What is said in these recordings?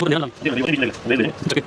Puro na lang. Hindi, hindi ko tinigil. Okay.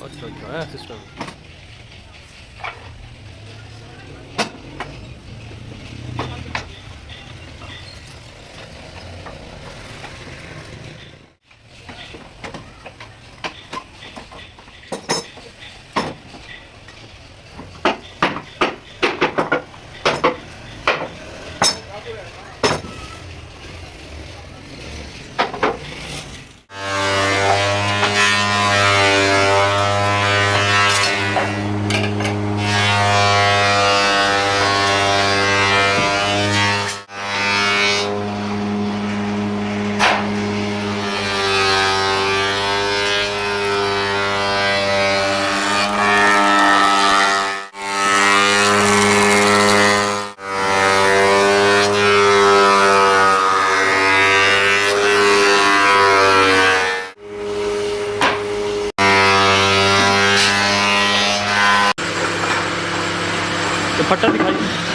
अच्छा है system तो फट्टा दिखाई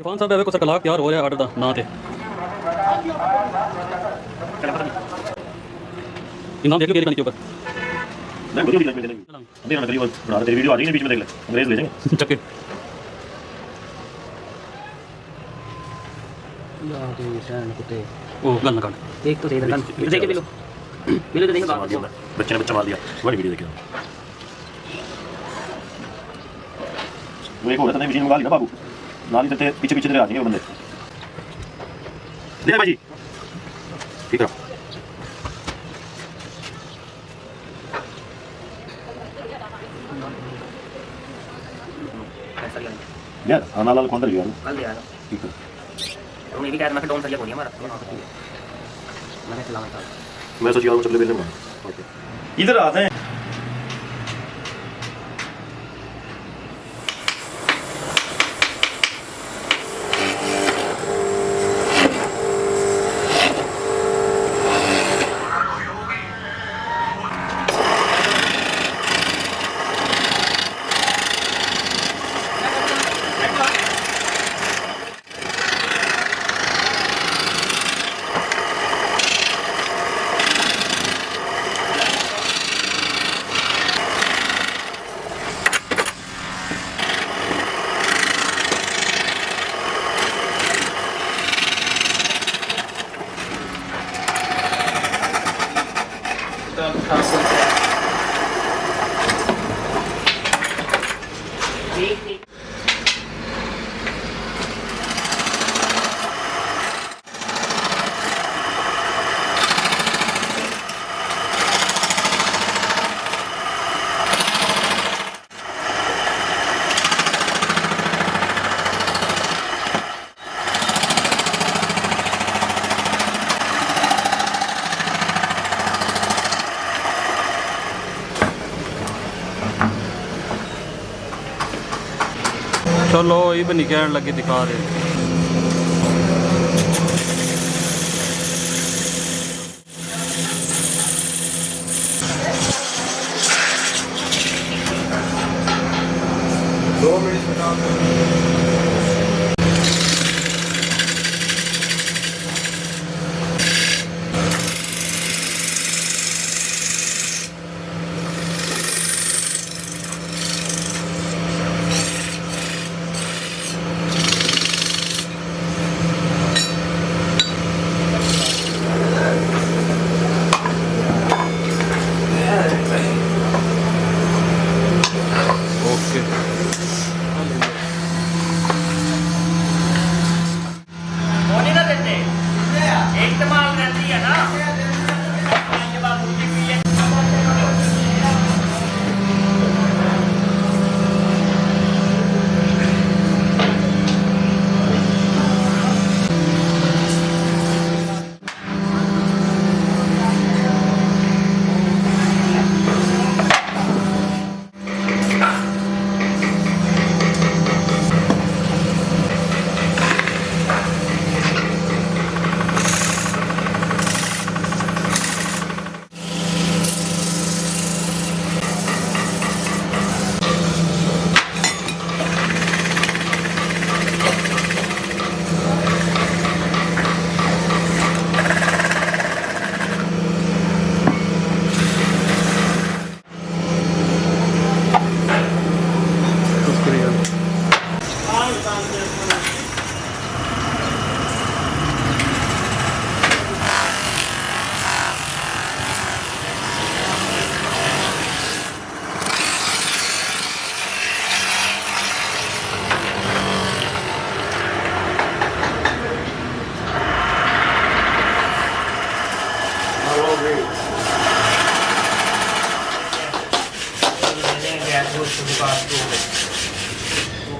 इरफान साहब वे कुछ कलाक तैयार हो रहा है आर्डर का ना थे इनाम देख लो मेरी के ऊपर नहीं वीडियो भी देंगे अभी ना करिए बना तेरी वीडियो आ रही है बीच में देख ले अंग्रेज ले जाएंगे चक्के यार ये शान कुत्ते ओ गन काट देख तो सही गन देख के बिलो बिलो तो देखेगा बच्चे ने बच्चा मार दिया बड़ी वीडियो देखिए वो एक होता नहीं मशीन मंगा ली ना बाबू नाली तेरे पीछे पीछे तेरे आ जाएंगे वो बंदे दे भाई जी ठीक है यार आना लाल कौन सा लिया कल दिया ठीक है तो मैं भी कह रहा मैं डोन सरिया बोलिए हमारा मैंने चलाना था मैं सोच रहा हूं चल बेले में ओके इधर आते हैं ठीक ठीक चलो ये भी नहीं कहने लगे दिखा रहे। ओके होने ना देते एक कमाल रहती है ना के बाद मुझे भी ये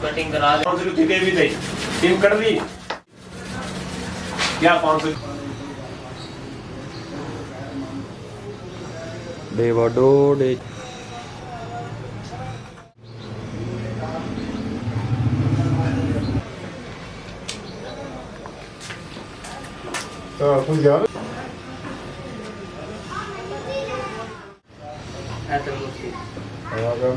कटिंग करा दे 500 कितने भी दे टीम कर दी क्या 500 डेवाडो डे ਤਾਂ ਤੂੰ ਯਾਰ ऐसे कुछ ਆ ਗਿਆ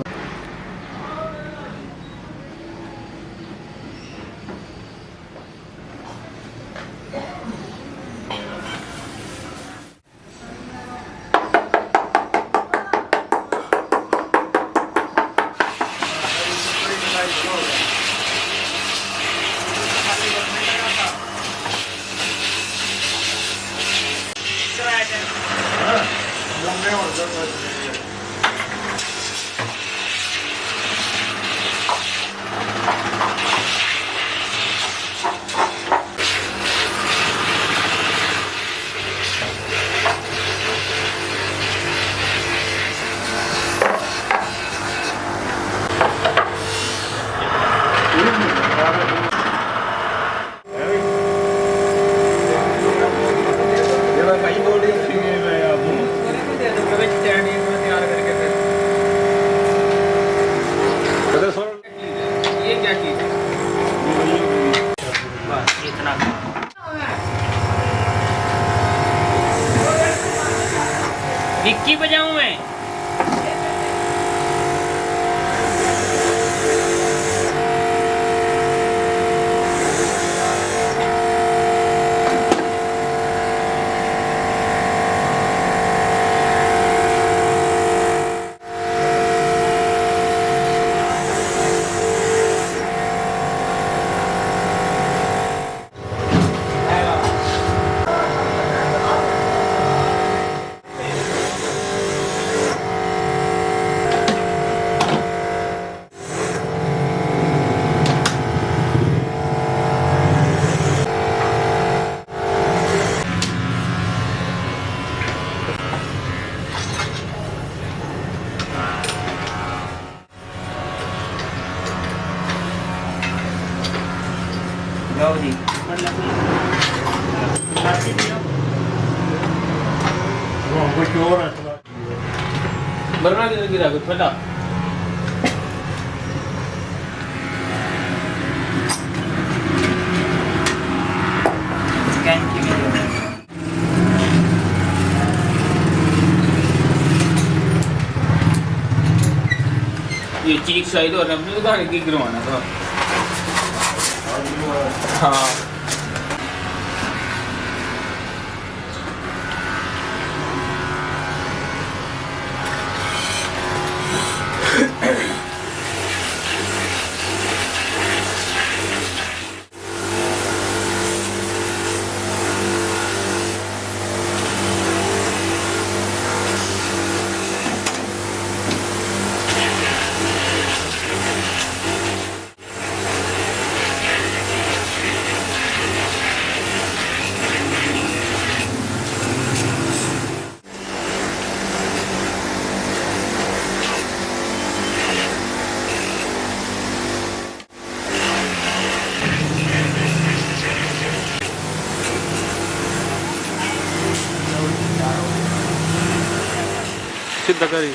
ਲਓ ਜੀ ਸਾਡੀ ਦਿਓ ਉਹ ਕੋਈ ਚੋਰ ਹੈ ਬਰਨਾ ਦੇ ਗਿਰਾ ਕੇ ਫਟਾ ਕੈਂਚੀ ਵੀ ਦਿਓ ये चीज शायद और हमने उधर की गिरवाना था हाँ सिद्ध करी